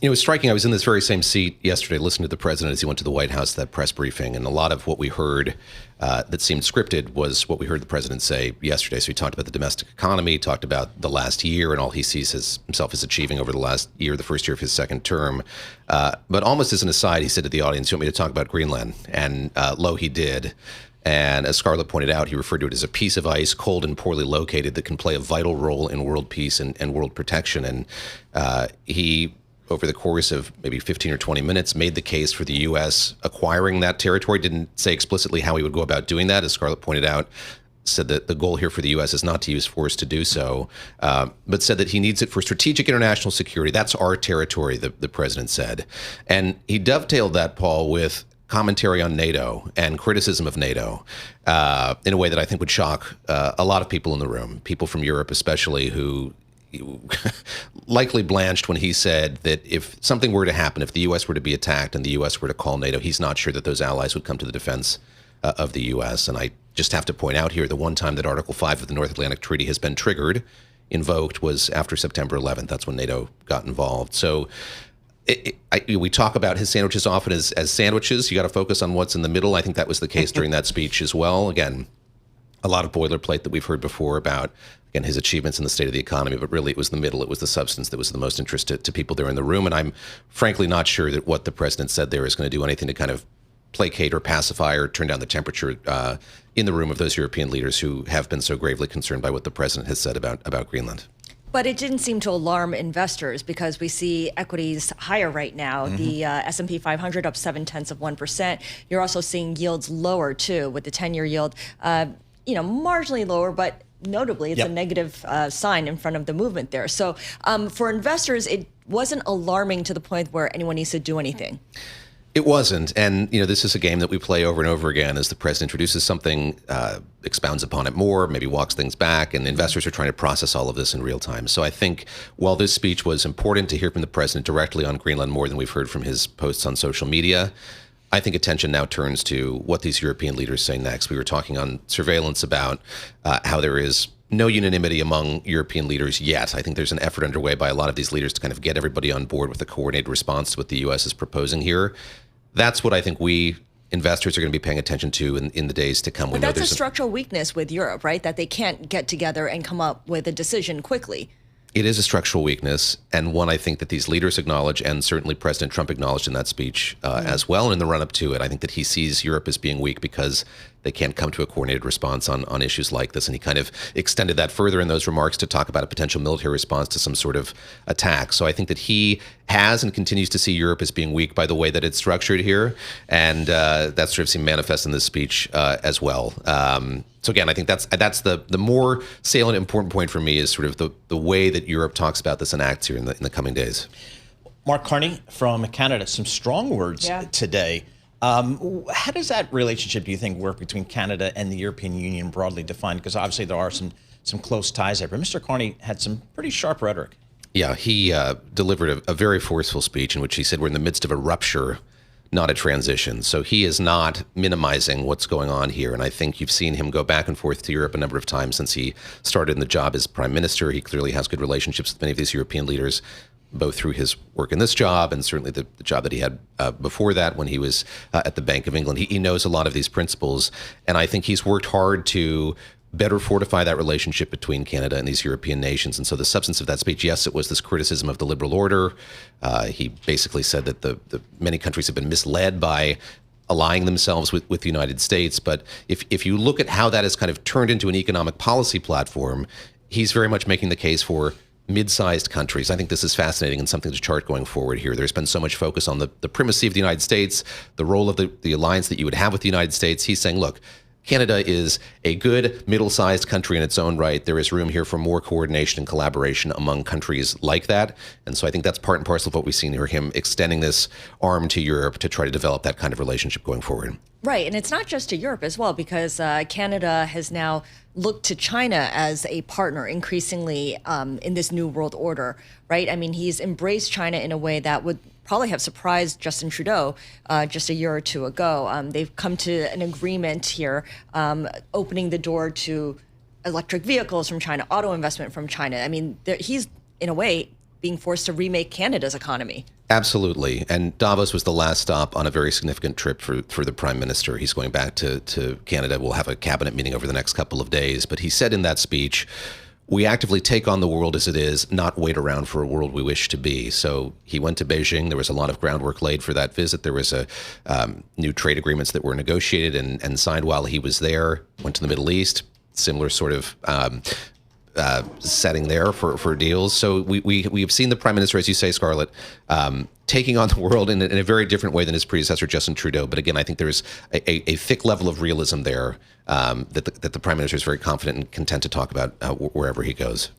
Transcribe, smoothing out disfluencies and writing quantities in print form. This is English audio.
It was striking. I was in this very same seat yesterday listening to the president as he went to the White House, that press briefing. And a lot of what we heard that seemed scripted was what we heard the president say yesterday. So he talked about the domestic economy, talked about the last year and all he sees himself as achieving over the last year, the first year of his second term. But almost as an aside, he said to the audience, "You want me to talk about Greenland?" And lo, he did. And as Scarlett pointed out, he referred to it as a piece of ice, cold and poorly located, that can play a vital role in world peace and world protection. And he, over the course of maybe 15 or 20 minutes, made the case for the U.S. acquiring that territory. Didn't say explicitly how he would go about doing that, as Scarlett pointed out. Said that the goal here for the U.S. is not to use force to do so, but said that he needs it for strategic international security. That's our territory, the president said. And he dovetailed that, Paul, with commentary on NATO and criticism of NATO in a way that I think would shock a lot of people in the room, people from Europe especially, who likely blanched when he said that if something were to happen, if the U.S. were to be attacked and the U.S. were to call NATO, he's not sure that those allies would come to the defense of the U.S. And I just have to point out here, the one time that Article 5 of the North Atlantic Treaty has been triggered, invoked, was after September 11th. That's when NATO got involved. So we talk about his sandwiches often as sandwiches. You got to focus on what's in the middle. I think that was the case during that speech as well. Again, a lot of boilerplate that we've heard before about, again, his achievements in the state of the economy, but really it was the middle, it was the substance that was the most interest to people there in the room. And I'm frankly not sure that what the president said there is going to do anything to kind of placate or pacify or turn down the temperature in the room of those European leaders who have been so gravely concerned by what the president has said about Greenland. But it didn't seem to alarm investors, because we see equities higher right now. Mm-hmm. The S&P 500 up 0.7%. You're also seeing yields lower too, with the 10-year yield, marginally lower, but notably it's a negative sign in front of the movement there. So for investors, it wasn't alarming to the point where anyone needs to do anything. It wasn't. And, this is a game that we play over and over again as the president introduces something, expounds upon it more, maybe walks things back, and investors are trying to process all of this in real time. So I think while this speech was important to hear from the president directly on Greenland more than we've heard from his posts on social media, I think attention now turns to what these European leaders say next. We were talking on surveillance about how there is no unanimity among European leaders yet. I think there's an effort underway by a lot of these leaders to kind of get everybody on board with a coordinated response to what the U.S. is proposing here. That's what I think we investors are going to be paying attention to in the days to come. But that's a structural weakness with Europe, right? That they can't get together and come up with a decision quickly. It is a structural weakness, and one I think that these leaders acknowledge, and certainly President Trump acknowledged in that speech as well. And in the run-up to it, I think that he sees Europe as being weak because they can't come to a coordinated response on issues like this. And he kind of extended that further in those remarks to talk about a potential military response to some sort of attack. So I think that he has and continues to see Europe as being weak by the way that it's structured here. And that sort of seemed manifest in this speech as well. So again, I think that's the more salient, important point for me is sort of the way that Europe talks about this and acts here in the coming days. Mark Carney from Canada, some strong words today. How does that relationship, do you think, work between Canada and the European Union broadly defined? Because obviously there are some close ties there. But Mr. Carney had some pretty sharp rhetoric. Yeah, he delivered a very forceful speech in which he said we're in the midst of a rupture, not a transition. So he is not minimizing what's going on here. And I think you've seen him go back and forth to Europe a number of times since he started in the job as prime minister. He clearly has good relationships with many of these European leaders, both through his work in this job and certainly the job that he had before that when he was at the Bank of England. He knows a lot of these principles. And I think he's worked hard to better fortify that relationship between Canada and these European nations. And so the substance of that speech, yes, it was this criticism of the liberal order. He basically said that the many countries have been misled by allying themselves with the United States. But if you look at how that has kind of turned into an economic policy platform, he's very much making the case for mid-sized countries. I think this is fascinating and something to chart going forward here. There's been so much focus on the primacy of the United States, the role of the alliance that you would have with the United States. He's saying, look, Canada is a good middle-sized country in its own right. There is room here for more coordination and collaboration among countries like that. And so I think that's part and parcel of what we've seen here, him extending this arm to Europe to try to develop that kind of relationship going forward. Right. And it's not just to Europe as well, because Canada has now looked to China as a partner increasingly in this new world order, right? I mean, he's embraced China in a way that would probably have surprised Justin Trudeau just a year or two ago. They've come to an agreement here, opening the door to electric vehicles from China, auto investment from China. I mean, he's, in a way, being forced to remake Canada's economy. Absolutely. And Davos was the last stop on a very significant trip for the Prime Minister. He's going back to Canada. We'll have a cabinet meeting over the next couple of days. But he said in that speech, we actively take on the world as it is, not wait around for a world we wish to be. So he went to Beijing. There was a lot of groundwork laid for that visit. There was new trade agreements that were negotiated and signed while he was there. Went to the Middle East, similar sort of setting there for deals. So we have seen the Prime Minister, as you say, Scarlett, taking on the world in a very different way than his predecessor, Justin Trudeau. But again, I think there's a thick level of realism there that the Prime Minister is very confident and content to talk about wherever he goes.